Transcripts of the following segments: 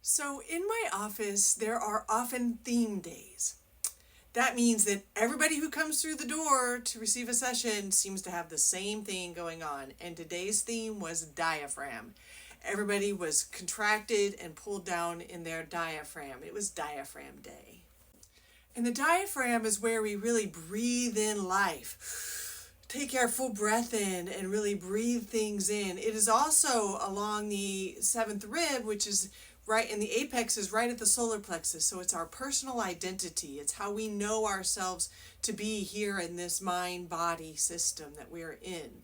So in my office, there are often theme days. That means that everybody who comes through the door to receive a session seems to have the same thing going on. And today's theme was diaphragm. Everybody was contracted and pulled down in their diaphragm. It was diaphragm day. And the diaphragm is where we really breathe in life. Take our full breath in and really breathe things in. It is also along the seventh rib, which is right in the apex, is right at the solar plexus. So it's our personal identity. It's how we know ourselves to be here in this mind-body system that we're in.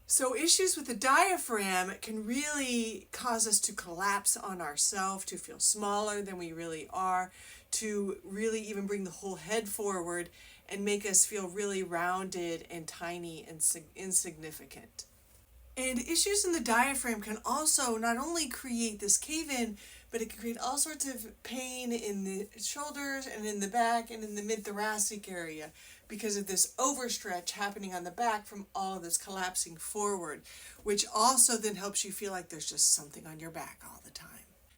So issues with the diaphragm can really cause us to collapse on ourselves, to feel smaller than we really are, to really even bring the whole head forward and make us feel really rounded and tiny and insignificant. And issues in the diaphragm can also not only create this cave-in, but it can create all sorts of pain in the shoulders and in the back and in the mid-thoracic area because of this overstretch happening on the back from all of this collapsing forward, which also then helps you feel like there's just something on your back all the time.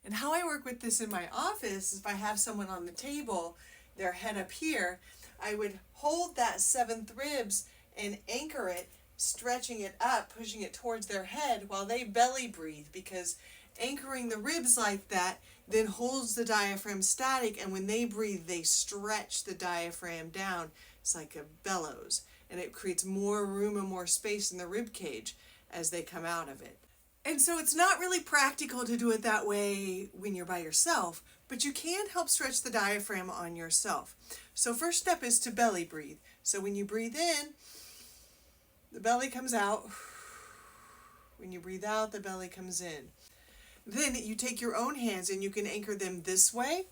And how I work with this in my office is if I have someone on the table, their head up here, I would hold that seventh ribs and anchor it, stretching it up, pushing it towards their head while they belly breathe, because anchoring the ribs like that then holds the diaphragm static, and when they breathe, they stretch the diaphragm down. It's like a bellows, and it creates more room and more space in the rib cage as they come out of it. And so it's not really practical to do it that way when you're by yourself, but you can help stretch the diaphragm on yourself. So first step is to belly breathe. So when you breathe in, the belly comes out. When you breathe out, the belly comes in. Then you take your own hands and you can anchor them this way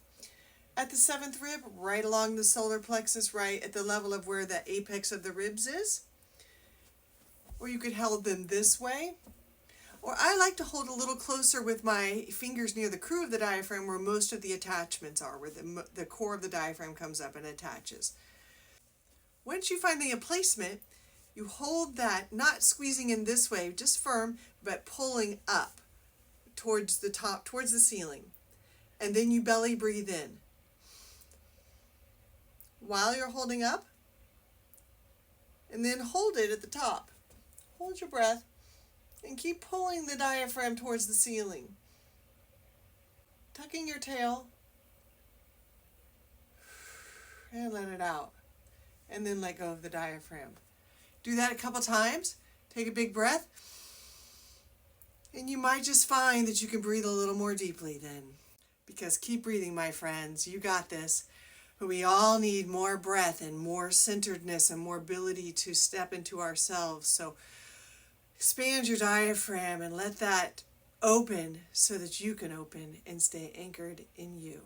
at the seventh rib, right along the solar plexus, right at the level of where the apex of the ribs is. Or you could hold them this way. Or I like to hold a little closer with my fingers near the crew of the diaphragm where most of the attachments are, where the core of the diaphragm comes up and attaches. Once you find the placement, you hold that, not squeezing in this way, just firm, but pulling up towards the top, towards the ceiling. And then you belly breathe in. While you're holding up, and then hold it at the top. Hold your breath and keep pulling the diaphragm towards the ceiling. Tucking your tail and let it out. And then let go of the diaphragm. Do that a couple times. Take a big breath. And you might just find that you can breathe a little more deeply then. Because keep breathing, my friends. You got this. But we all need more breath and more centeredness and more ability to step into ourselves. So expand your diaphragm and let that open so that you can open and stay anchored in you.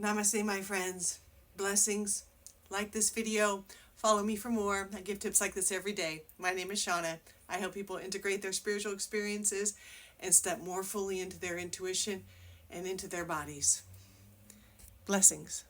Namaste, my friends. Blessings. Like this video. Follow me for more. I give tips like this every day. My name is Shauna. I help people integrate their spiritual experiences and step more fully into their intuition and into their bodies. Blessings.